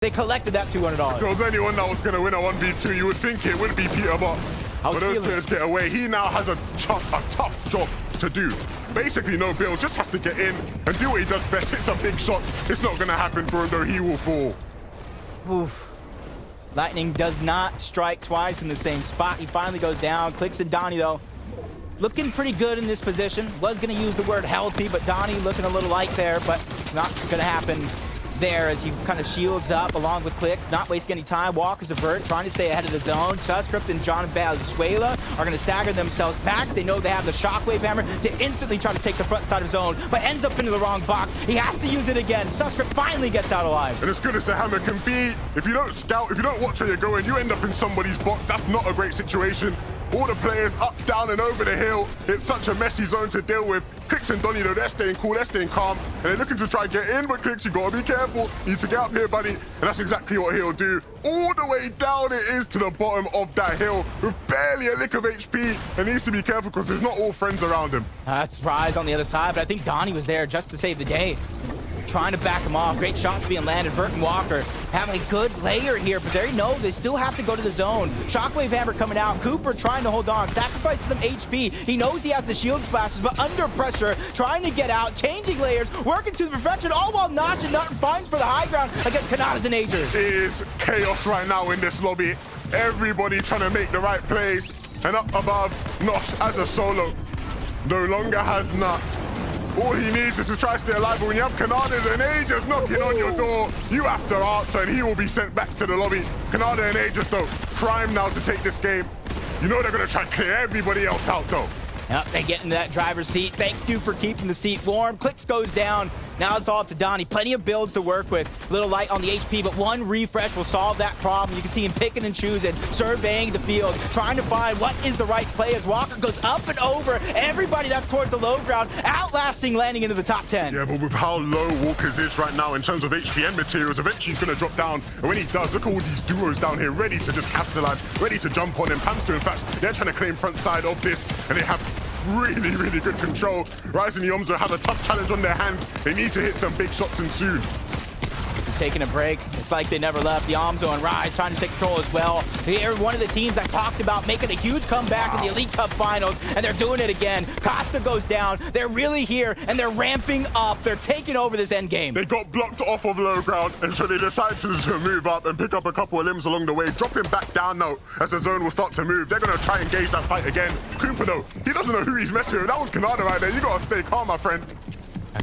They collected that $200. If there was anyone that was going to win a 1v2, you would think it would be Peter, but those players get away. He now has a tough job to do. Basically, no builds, just has to get in and do what he does best. Hit some big shots. It's not going to happen for him, though. He will fall. Oof. Lightning does not strike twice in the same spot. He finally goes down. Clicks and Donnie, though, looking pretty good in this position. Was going to use the word healthy, but Donnie looking a little light there, but not going to happen there as he kind of shields up along with Clicks, not wasting any time. Walker's avert, trying to stay ahead of the zone. Suscript and John Valenzuela are going to stagger themselves back. They know they have the shockwave hammer to instantly try to take the front side of zone, but ends up into the wrong box. He has to use it again. Suscript finally gets out alive. And as good as the hammer can be, if you don't scout, if you don't watch where you're going, you end up in somebody's box. That's not a great situation. All the players up, down, and over the hill. It's such a messy zone to deal with. Clicks and Donnie, though, they're staying cool, they're staying calm, and they're looking to try and get in, but Clicks, you gotta be careful. You need to get up here, buddy, and that's exactly what he'll do. All the way down it is to the bottom of that hill with barely a lick of HP, and needs to be careful because there's not all friends around him. That's Rise on the other side, but I think Donnie was there just to save the day. Trying to back him off. Great shots being landed. Vert and Walker having a good layer here, but they know they still have to go to the zone. Shockwave hammer coming out. Cooper trying to hold on. Sacrifices some HP. He knows he has the shield splashes, but under pressure, trying to get out, changing layers, working to perfection, all while Nosh and Nutton fighting for the high ground against Kanadas and Agers. It is chaos right now in this lobby. Everybody trying to make the right plays. And up above, Nosh as a solo no longer has Nut. All he needs is to try to stay alive, but when you have Kanadas and Agers knocking on your door, you have to answer, and he will be sent back to the lobby. Kanada and Agers, though, prime now to take this game. You know they're going to try to clear everybody else out, though. Yep, they get into that driver's seat. Thank you for keeping the seat warm. Clicks goes down. Now it's all up to Donnie. Plenty of builds to work with. Little light on the HP, but one refresh will solve that problem. You can see him picking and choosing, surveying the field, trying to find what is the right play as Walker goes up and over everybody that's towards the low ground, outlasting, landing into the top 10. Yeah, but with how low Walker's is right now in terms of HP and materials, eventually he's going to drop down. And when he does, look at all these duos down here ready to just capitalize, ready to jump on him. Pamster, in fact, they're trying to claim front side of this, and they have really good control. Rise and Yomzo have a tough challenge on their hands. They need to hit some big shots and soon. Taking a break. It's like they never left. The Yomzo and Rise trying to take control as well. They're one of the teams I talked about making a huge comeback in the Elite Cup Finals, and they're doing it again. Costa goes down. They're really here, and they're ramping up. They're taking over this end game. They got blocked off of low ground, and so they decided to move up and pick up a couple of limbs along the way, dropping back down now as the zone will start to move. They're going to try and engage that fight again. Cooper, though, he doesn't know who he's messing with. That was Kanada right there. You got to stay calm, my friend.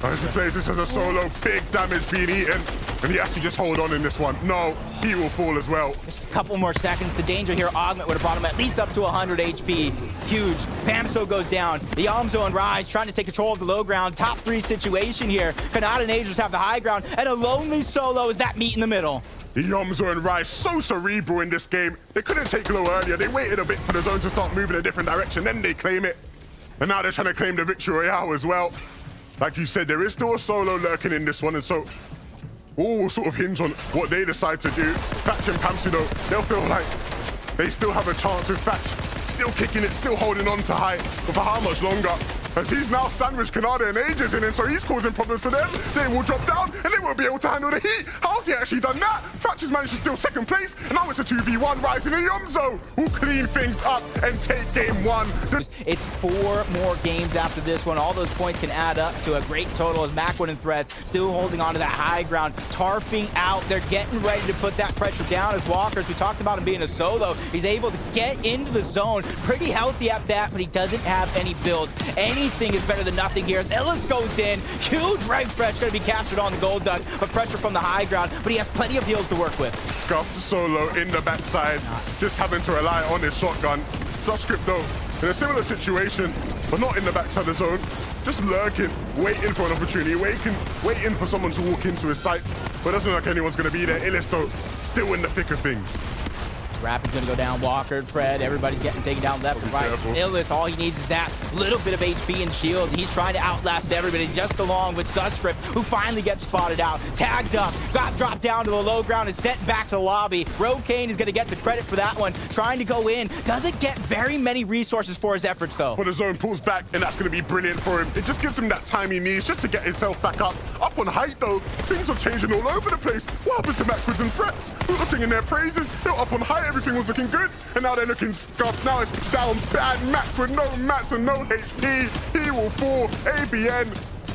As he plays this as a solo, big damage being eaten, and he has to just hold on in this one. No, he will fall as well. Just a couple more seconds. The danger here, Augment would have brought him at least up to 100 HP. Huge. Pamso goes down. The Yomzo and Rise trying to take control of the low ground. Top 3 situation here. Kanada and Agers have the high ground, and a lonely solo is that meet in the middle. The Yomzo and Rise so cerebral in this game. They couldn't take low earlier. They waited a bit for the zone to start moving a different direction, then they claim it. And now they're trying to claim the victory royale as well. Like you said, there is still a solo lurking in this one, and so all will sort of hinge on what they decide to do. Thatch and Pamsu, though, they'll feel like they still have a chance with Thatch still kicking it, still holding on to height, but for how much longer? As he's now sandwiched Kanada and Agers in, and so he's causing problems for them. They will drop down, and they won't be able to handle the heat. How's he actually done that? Thatch has managed to steal second place, and now it's a 2v1. Rising and Yomzo will clean things up and take game 1. It's 4 more games after this one. All those points can add up to a great total as Macwood and Threads still holding on to that high ground, tarping out. They're getting ready to put that pressure down as Walkers, we talked about him being a solo. He's able to get into the zone, pretty healthy at that, but he doesn't have any builds. Anything is better than nothing here as Ellis goes in. Huge refresh going to be captured on the gold duck, but pressure from the high ground, but he has plenty of heals to work with. Scuffed solo in the backside, just having to rely on his shotgun. Suscript, though, in a similar situation, but not in the backside of the zone. Just lurking, waiting for an opportunity, waiting for someone to walk into his sight, but it doesn't look like anyone's going to be there. Illis, though, still in the thick of things. Rapid's gonna go down. Walker, Fred, everybody's getting taken down left and right. Illis, all he needs is that little bit of HP and shield. He's trying to outlast everybody, just along with Sustrip, who finally gets spotted out. Tagged up, got dropped down to the low ground and sent back to the lobby. Rokane is gonna get the credit for that one. Trying to go in. Doesn't get very many resources for his efforts, though. But the zone pulls back, and that's gonna be brilliant for him. It just gives him that time he needs just to get himself back up. Up on height, though, things are changing all over the place. What happened to Maxwoods and Threats? We were singing their praises. They were up on height, everything was looking good, and now they're looking scuffed. Now it's down bad. Max with no mats and no HP. He will fall. ABN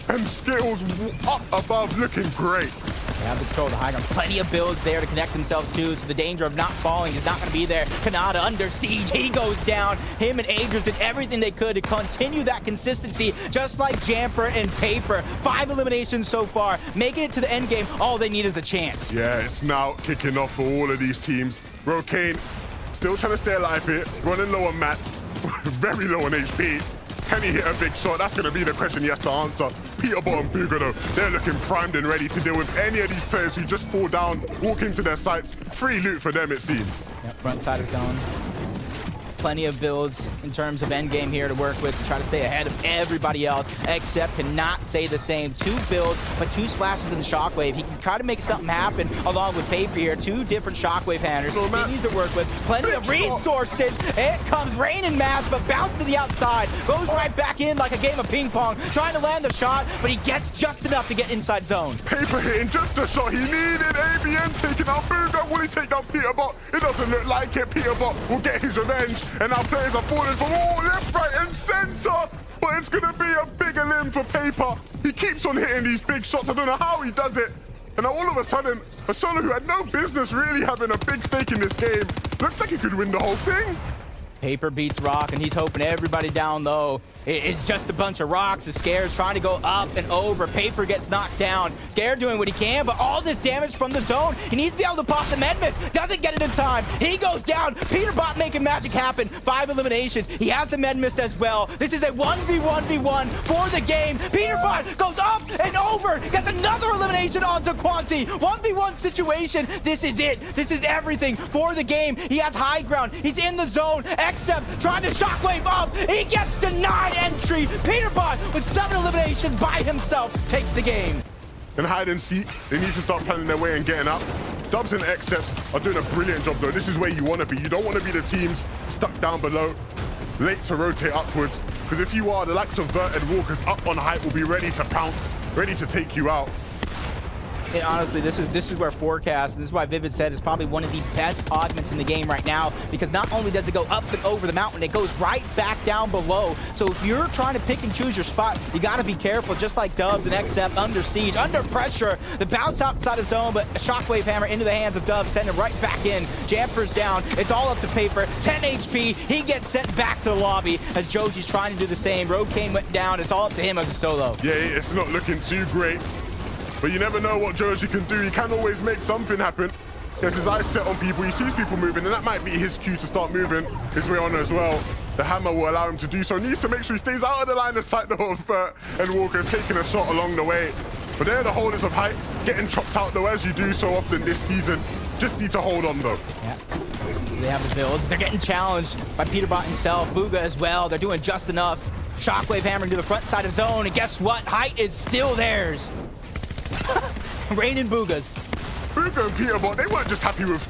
and Skittles up above, looking great. They have the control of the high ground. Plenty of builds there to connect themselves to, so the danger of not falling is not going to be there. Kanata under siege. He goes down. Him and Agers did everything they could to continue that consistency, just like Jamper and Paper. 5 eliminations so far. Making it to the end game, all they need is a chance. Yeah, it's now kicking off for all of these teams. Rokane still trying to stay alive here, running low on mats, very low on HP. Can he hit a big shot? That's going to be the question he has to answer. Peterbot and Booger, though, they're looking primed and ready to deal with any of these players who just fall down, walk into their sights. Free loot for them, it seems. Yep, front side of zone. Plenty of builds in terms of endgame here to work with to try to stay ahead of everybody else, except cannot say the same. 2 builds, but 2 splashes in the shockwave. He can try to make something happen along with Paper here. 2 different shockwave handlers he needs to work with. Plenty of resources. It comes raining mass, but bounce to the outside. Goes right back in like a game of ping pong, trying to land the shot, but he gets just enough to get inside zone. Paper hitting just the shot he needed. ABN taking out Booger. Will he take down Peterbot? It doesn't look like it. Peterbot will get his revenge. And now players are falling from all left, right, and center. But it's going to be a bigger limb for Paper. He keeps on hitting these big shots. I don't know how he does it. And now all of a sudden, a solo who had no business really having a big stake in this game looks like he could win the whole thing. Paper beats Rock, and he's hoping everybody down low. It's just a bunch of rocks. The Scare's trying to go up and over. Paper gets knocked down. Scare doing what he can, but all this damage from the zone. He needs to be able to pop the med miss. Doesn't get it in time. He goes down. Peterbot making magic happen. 5 eliminations. He has the med miss as well. This is a 1v1v1 for the game. Peterbot goes up and over. Gets another elimination onto Quanti. 1v1 situation. This is it. This is everything for the game. He has high ground. He's in the zone. Except trying to shockwave up. He gets denied entry. Peterbot with 7 eliminations by himself takes the game. And hide and seek, they need to start planning their way and getting up. Dubs and Except are doing a brilliant job though. This is where you want to be. You don't want to be the teams stuck down below, late to rotate upwards. Because if you are, the likes of Vert and Walkers up on height will be ready to pounce, ready to take you out. And honestly, this is where Forecast, and this is why Vivid said it's probably one of the best augments in the game right now, because not only does it go up and over the mountain, it goes right back down below. So if you're trying to pick and choose your spot, you got to be careful, just like Dubs and Except under siege, under pressure. The bounce outside of zone, but a shockwave hammer into the hands of Dubs, send him right back in. Jamper's down. It's all up to Paper. 10 HP. He gets sent back to the lobby as Joji's trying to do the same. Rokane went down. It's all up to him as a solo. Yeah, it's not looking too great. But you never know what Joji can do. He can always make something happen. He has his eyes set on people. He sees people moving, and that might be his cue to start moving his way on as well. The hammer will allow him to do so. Needs to make sure he stays out of the line of sight though of and Walker taking a shot along the way. But they're the holders of height, getting chopped out though, as you do so often this season. Just need to hold on though. Yeah. They have the builds. They're getting challenged by Peterbot himself, Booga as well. They're doing just enough. Shockwave hammering to the front side of zone, and guess what? Height is still theirs. Rain and Boogas. Booga and Peterbot, they weren't just happy with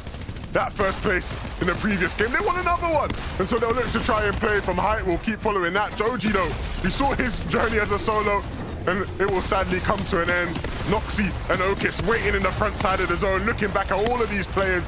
that first place in the previous game. They want another one. And so they'll look to try and play from height. We'll keep following that. Joji, though, we saw his journey as a solo, and it will sadly come to an end. Noxy and Okis waiting in the front side of the zone, looking back at all of these players,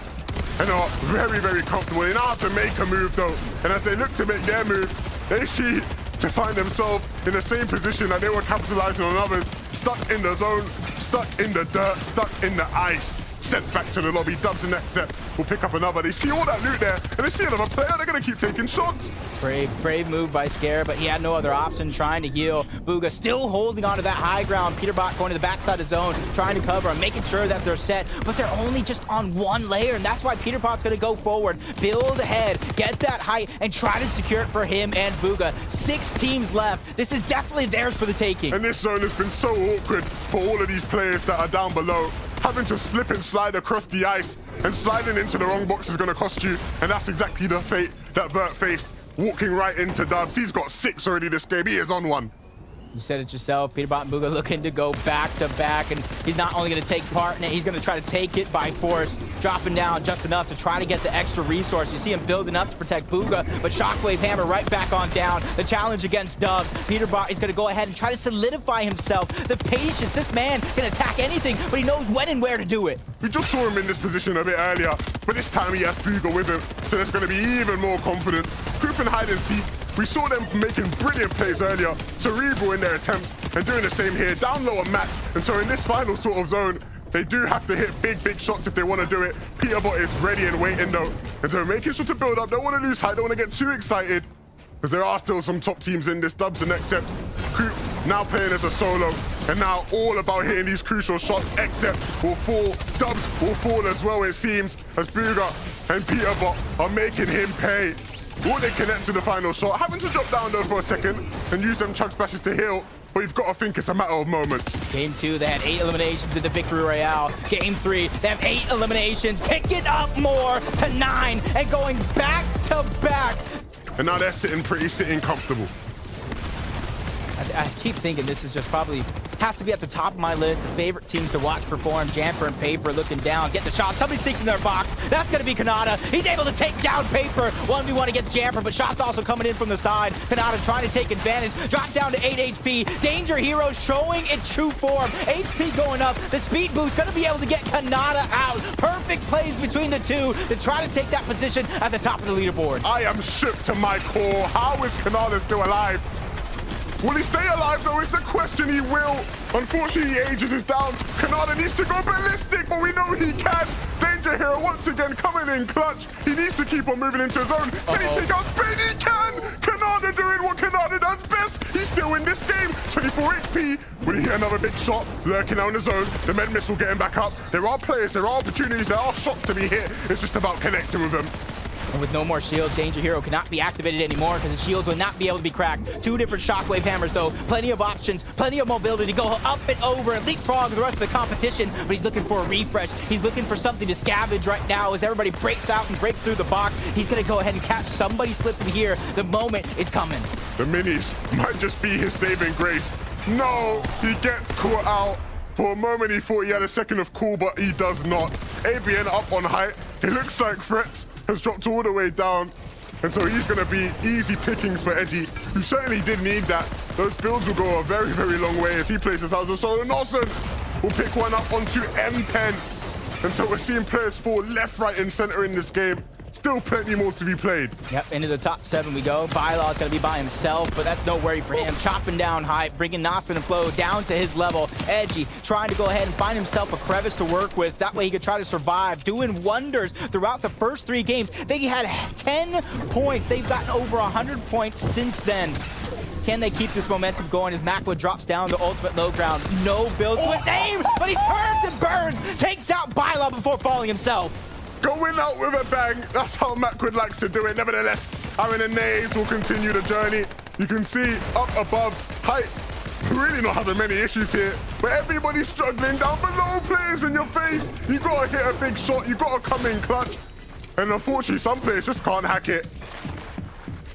and are very, very comfortable. They now have to make a move, though. And as they look to make their move, they see to find themselves in the same position that they were capitalizing on others, stuck in the zone, stuck in the dirt, stuck in the ice, sent back to the lobby. Dubs and Except will pick up another. They see all that loot there, and they see another player. They're going to keep taking shots. Brave move by Scare, but he had no other option, trying to heal. Booga still holding on to that high ground. Peterbot going to the backside of zone, trying to cover and making sure that they're set, but they're only just on one layer, and that's why Peterbot's going to go forward, build ahead, get that height, and try to secure it for him and Booga. 6 teams left. This is definitely theirs for the taking. And this zone has been so awkward for all of these players that are down below. having to slip and slide across the ice, and sliding into the wrong box is going to cost you, and that's exactly the fate that Vert faced, walking right into Dubs. He's got 6 already this game. He is on 1. You said it yourself, Peterbot and Bugha looking to go back to back, and he's not only going to take part in it, he's going to try to take it by force, dropping down just enough to try to get the extra resource. You see him building up to protect Bugha, but Shockwave Hammer right back on down. The challenge against Dubs. Peterbot is going to go ahead and try to solidify himself. The patience, this man can attack anything, but he knows when and where to do it. We just saw him in this position a bit earlier, but this time he has Bugha with him, so there's going to be even more confidence. Group and hide and seek. We saw them making brilliant plays earlier, cerebral in their attempts, and doing the same here, down low on Max. And so in this final sort of zone, they do have to hit big shots if they want to do it. Peterbot is ready and waiting though, and so making sure to build up. Don't want to lose height, don't want to get too excited, because there are still some top teams in this. Dubs and Except. Coop now playing as a solo, and now all about hitting these crucial shots. Except will fall, Dubs will fall as well, it seems, as Bugha and Peterbot are making him pay. Will they connect to the final shot? Having to drop down though for a second and use them chug splashes to heal, but you've got to think it's a matter of moments. Game 2, they had 8 eliminations in the Victory Royale. Game 3, they have 8 eliminations, picking up more to 9 and going back to back. And now they're sitting comfortable. I keep thinking this is just probably has to be at the top of my list. The favorite teams to watch perform. Jamper and Paper looking down, get the shot. Somebody sneaks in their box. That's going to be Kanata. He's able to take down Paper. 1v1 against Jamper, but shots also coming in from the side. Kanata trying to take advantage. Drop down to 8 HP. Danger Hero showing its true form. HP going up. The speed boost going to be able to get Kanata out. Perfect plays between the two to try to take that position at the top of the leaderboard. I am shook to my core. How is Kanata still alive? Will he stay alive though is the question. He will. Unfortunately, Aegis is down. Kanata needs to go ballistic, but we know he can. Danger Hero once again coming in clutch. He needs to keep on moving into his own. Can he take out Spade? He can! Kanata doing what Kanata does best. He's still in this game. 24 HP. Will he hit another big shot? Lurking out in the zone. The med missile getting back up. There are players, there are opportunities, there are shots to be hit. It's just about connecting with them. And with no more shields, Danger Hero cannot be activated anymore because his shields will not be able to be cracked. 2 different Shockwave Hammers, though. Plenty of options, plenty of mobility to go up and over and leapfrog the rest of the competition. But he's looking for a refresh. He's looking for something to scavenge right now as everybody breaks out and breaks through the box. He's going to go ahead and catch somebody slipping here. The moment is coming. The minis might just be his saving grace. No, he gets caught out. For a moment, he thought he had a second of cool, but he does not. ABN up on height. It looks like Threats has dropped all the way down. And so he's going to be easy pickings for Edgy, who certainly did need that. Those builds will go a very, very long way if he plays this as a solo. Nelson will pick one up onto M-Pen. And so we're seeing players fall left, right, and center in this game. Still plenty more to be played. Yep, into the top 7 we go. Bylaw's going to be by himself, but that's no worry for him. Chopping down Hype, bringing Nastin and Flow down to his level. Edgy trying to go ahead and find himself a crevice to work with. That way he could try to survive, doing wonders throughout the first 3 games. They had 10 points. They've gotten over 100 points since then. Can they keep this momentum going as Makwa drops down the ultimate low ground? No build to his name, but he turns and burns, takes out Bylaw before falling himself. Going out with a bang. That's how Macwood likes to do it. Nevertheless, Aaron and NAEs will continue the journey. You can see up above, Height really not having many issues here, but everybody's struggling. Down below, players in your face. You gotta hit a big shot. You gotta come in clutch. And unfortunately, some players just can't hack it.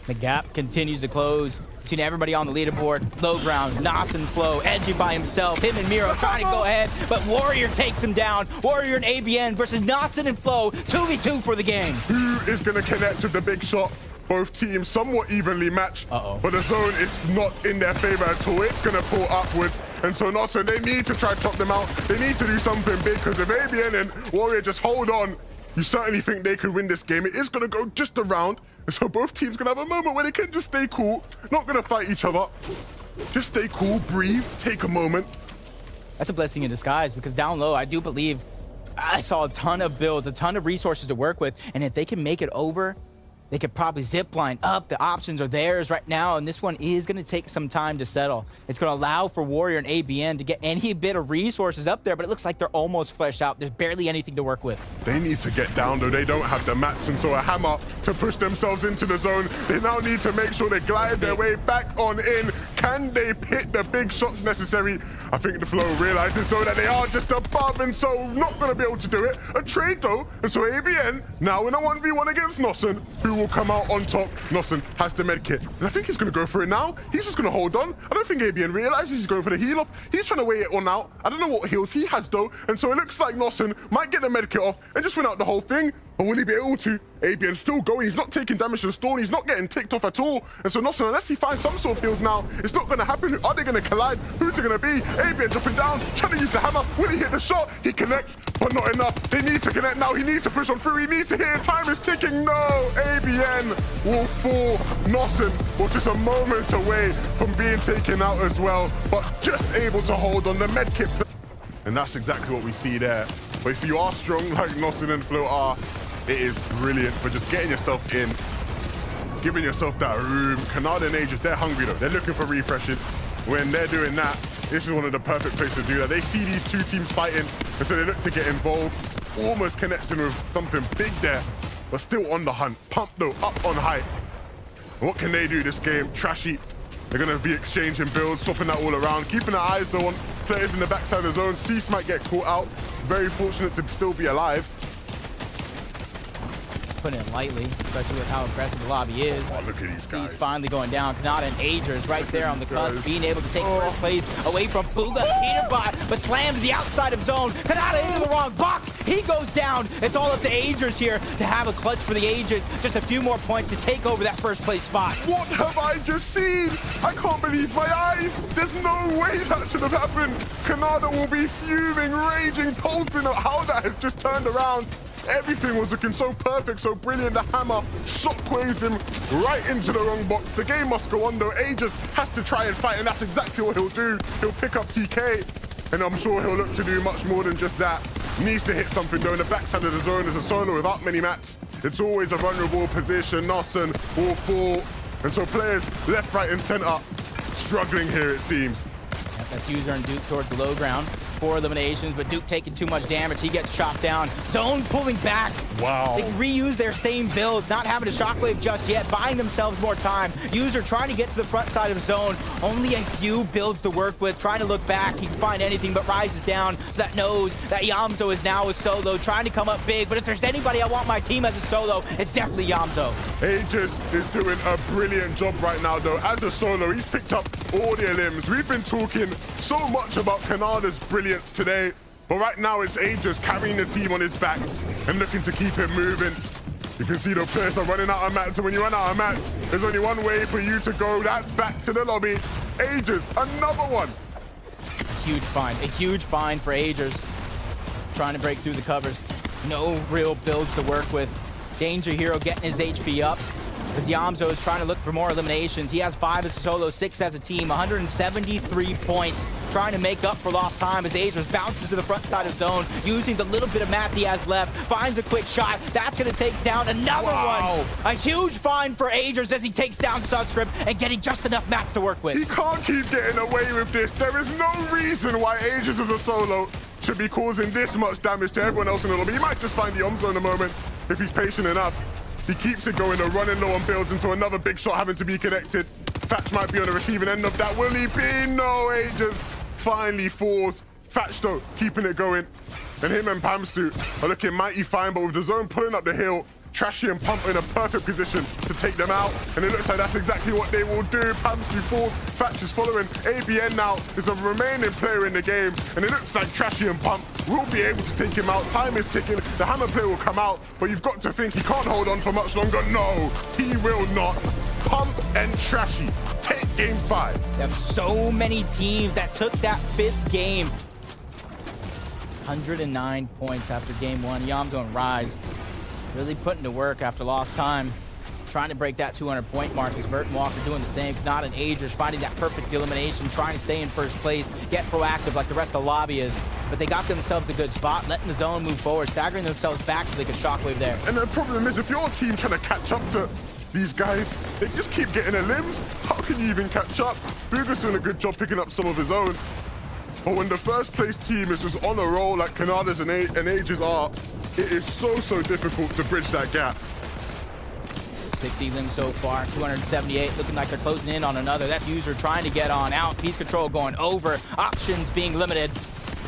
The gap continues to close between everybody on the leaderboard. Low ground, Nas and Flow, Edgy by himself. Him and Miro trying to go ahead, but Warrior takes him down. Warrior and ABN versus Nastin and Flow, 2v2 for the game. Who is going to connect with the big shot? Both teams somewhat evenly matched, but the zone is not in their favor at all. It's going to pull upwards, and so Nastin, they need to try to chop them out. They need to do something big, because if ABN and Warrior just hold on, you certainly think they could win this game. It is going to go just around. And so both teams going to have a moment where they can just stay cool, not going to fight each other. Just stay cool, breathe, take a moment. That's a blessing in disguise, because down low, I do believe I saw a ton of builds, a ton of resources to work with. And if they can make it over, they could probably zip line up. The options are theirs right now, and this one is going to take some time to settle. It's going to allow for Warrior and ABN to get any bit of resources up there, but it looks like they're almost fleshed out. There's barely anything to work with. They need to get down, though. They don't have the mats, and so a hammer to push themselves into the zone. They now need to make sure they glide their way back on in. Can they hit the big shots necessary? I think the Flow realizes though that they are just above, and so not going to be able to do it. A trade though, and so ABN now in a 1v1 against Nossen, who will come out on top. Nossen has the med kit, and I think he's going to go for it now. He's just going to hold on. I don't think ABN realizes he's going for the heal off. He's trying to wait it on out. I don't know what heals he has though, and so it looks like Nossen might get the med kit off and just win out the whole thing. But will he be able to? ABN's still going. He's not taking damage to the storm. He's not getting ticked off at all. And so Nossen, unless he finds some sort of heals now, it's not going to happen. Are they going to collide? Who's it going to be? ABN dropping down, trying to use the hammer. Will he hit the shot? He connects, but not enough. They need to connect now. He needs to push on through. He needs to hit it. Time is ticking. No! ABN will fall. Nossen was just a moment away from being taken out as well, but just able to hold on the med kit. And that's exactly what we see there. But if you are strong like Nossen and Flo are, it is brilliant for just getting yourself in, giving yourself that room. Canada and Aegis, they're hungry though. They're looking for refreshes. When they're doing that, this is one of the perfect places to do that. They see these two teams fighting, and so they look to get involved. Almost connecting with something big there, but still on the hunt. Pump though, up on height. What can they do this game? Trashy. They're going to be exchanging builds, swapping that all around, keeping their eyes though on players in the backside of the zone. Cease might get caught out. Very fortunate to still be alive. Putting it lightly, especially with how aggressive the lobby is. Oh, look at these guys. He's finally going down. Kanata and Aegis right there on the cusp, being able to take first place away from Booga. Peterbot, but slammed to the outside of zone. Kanata into the wrong box. He goes down. It's all up to Aegis here to have a clutch for the Aegis. Just a few more points to take over that first place spot. What have I just seen? I can't believe my eyes. There's no way that should have happened. Kanata will be fuming, raging, pulsing at how that has just turned around. Everything was looking so perfect, so brilliant. The hammer shockwaves him right into the wrong box. The game must go on though. Aegis has to try and fight, and that's exactly what he'll do. He'll pick up TK, and I'm sure he'll look to do much more than just that. Needs to hit something though. In the backside of the zone is a solo without many mats. It's always a vulnerable position. Nossen will fall, and so players left, right, and center struggling here, it seems. That's User and Duke towards the low ground. 4 eliminations, but Duke taking too much damage. He gets chopped down. Zone pulling back. Wow. They reuse their same builds, not having a shockwave just yet, buying themselves more time. User trying to get to the front side of zone. Only a few builds to work with. Trying to look back. He can find anything, but rises down. So that knows that Yamzo is now a solo, trying to come up big. But if there's anybody I want my team as a solo, it's definitely Yamzo. Aegis is doing a brilliant job right now, though. As a solo, he's picked up all the limbs. We've been talking so much about Kanada's brilliance today, but right now it's Aegis carrying the team on his back and looking to keep it moving. You can see the players are running out of mats, and when you run out of mats, there's only one way for you to go. That's back to the lobby. Aegis, another one. A huge find for Aegis. Trying to break through the covers. No real builds to work with. Danger Hero getting his HP up, as Yamzo is trying to look for more eliminations. He has 5 as a solo, 6 as a team, 173 points, trying to make up for lost time as Aegis bounces to the front side of zone, using the little bit of mats he has left, finds a quick shot. That's going to take down another one. A huge find for Aegis as he takes down Sustrip and getting just enough mats to work with. He can't keep getting away with this. There is no reason why Aegis as a solo should be causing this much damage to everyone else in the lobby. He might just find the zone in a moment if he's patient enough. He keeps it going, though, running low on builds, and so another big shot having to be connected. Fatch might be on the receiving end of that. Will he be? No, Aegis finally falls. Fatch, though, keeping it going. And him and Pamstu are looking mighty fine, but with the zone pulling up the hill, Trashy and Pump in a perfect position to take them out. And it looks like that's exactly what they will do. Pamstu falls, Fatch is following. ABN now is a remaining player in the game, and it looks like Trashy and Pump will be able to take him out. Time is ticking. The hammer play will come out, but you've got to think he can't hold on for much longer. No, he will not. Pump and Trashy take game 5. They have so many teams that took that 5th game. 109 points after game 1. Yamzo and Rise really putting to work after lost time. Trying to break that 200-point mark as Vert and Walker doing the same. Not an Aegis, finding that perfect elimination, trying to stay in first place, get proactive like the rest of the lobby is. But they got themselves a good spot, letting the zone move forward, staggering themselves back so they could shockwave there. And the problem is, if your team trying to catch up to these guys, they just keep getting their limbs. How can you even catch up? Booga's doing a good job picking up some of his own. But when the first place team is just on a roll like Canada's and Aegis are, it is so difficult to bridge that gap. 6 elims so far, 278, looking like they're closing in on another. That's User trying to get on out. Piece control going over. Options being limited.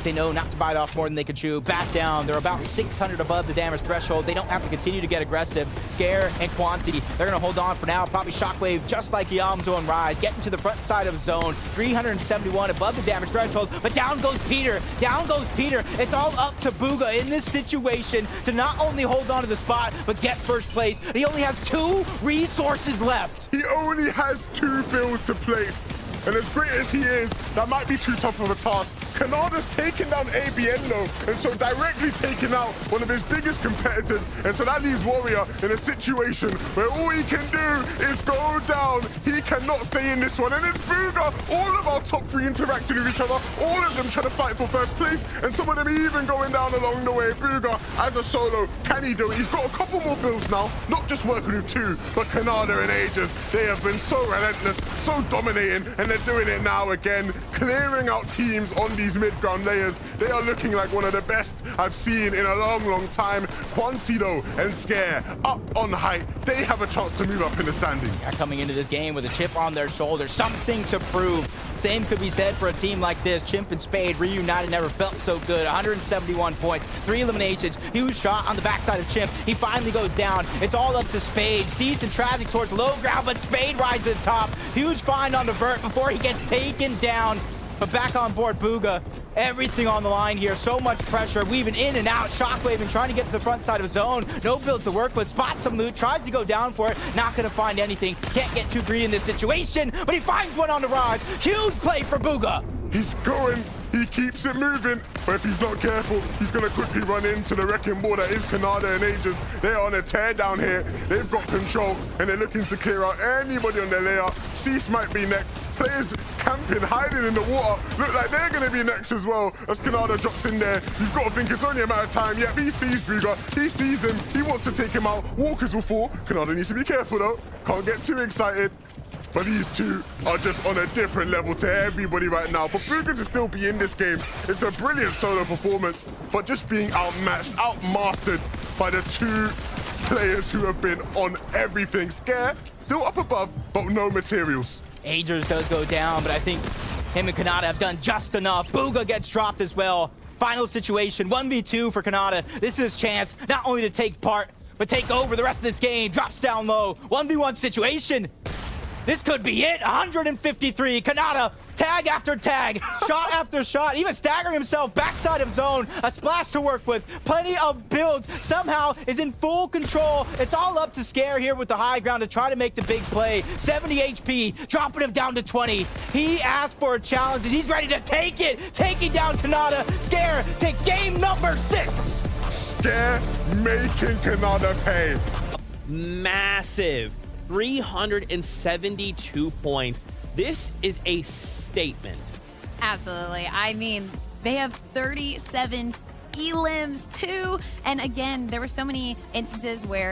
They know not to bite off more than they can chew. Back down. They're about 600 above the damage threshold. They don't have to continue to get aggressive. Scare and Quantity, they're going to hold on for now. Probably Shockwave, just like Yamzo and Rise, getting to the front side of zone. 371 above the damage threshold, but down goes Peter. Down goes Peter. It's all up to Bugha in this situation to not only hold on to the spot, but get first place. He only has 2 resources left. He only has 2 builds to place. And as great as he is, that might be too tough of a task. Kanada's taking down ABN though, and so directly taking out one of his biggest competitors. And so that leaves Warrior in a situation where all he can do is go down. He cannot stay in this one. And it's Bugha, all of our top 3 interacting with each other, all of them trying to fight for first place, and some of them even going down along the way. Bugha, as a solo, can he do it? He's got a couple more builds now, not just working with 2, but Kanada and Aegis. They have been so relentless, so dominating, and they're doing it now again, clearing out teams on these mid-ground layers. They are looking like one of the best I've seen in a long, long time. Quantido and Scare up on height. They have a chance to move up in the standing. They're coming into this game with a chip on their shoulder, something to prove. Same could be said for a team like this. Chimp and Spade reunited, never felt so good. 171 points, 3 eliminations. Huge shot on the backside of Chimp. He finally goes down. It's all up to Spade. Cease and Tragic towards low ground, but Spade rises to the top. Huge find on the Vert before he gets taken down. But back on board, Bugha. Everything on the line here. So much pressure. Weaving in and out. Shockwave and trying to get to the front side of zone. No build to work with. Spots some loot. Tries to go down for it. Not going to find anything. Can't get too greedy in this situation. But he finds one on the rise. Huge play for Bugha. He's going. He keeps it moving, but if he's not careful, he's going to quickly run into the wrecking ball that is Kanada and Aegis. They're on a tear down here. They've got control, and they're looking to clear out anybody on their layer. Cease might be next. Players camping, hiding in the water. Look like they're going to be next as well as Kanada drops in there. You've got to think it's only a matter of time. Yep, he sees Bugha. He sees him. He wants to take him out. Walkers will fall. Kanada needs to be careful, though. Can't get too excited. But these 2 are just on a different level to everybody right now. For Bugha to still be in this game, it's a brilliant solo performance, but just being outmatched, outmastered by the 2 players who have been on everything. Scare, still up above, but no materials. Aegis does go down, but I think him and Kanada have done just enough. Bugha gets dropped as well. Final situation, 1v2 for Kanada. This is his chance not only to take part, but take over the rest of this game. Drops down low, 1v1 situation. This could be it. 153. Kanada, tag after tag, shot after shot, even staggering himself backside of zone. A splash to work with, plenty of builds. Somehow is in full control. It's all up to Scare here with the high ground to try to make the big play. 70 HP, dropping him down to 20. He asked for a challenge, and he's ready to take it. Taking down Kanada. Scare takes game number 6. Scare making Kanada pay. Massive. 372 points. This is a statement. Absolutely. I mean, they have 37 elims too. And again, there were so many instances where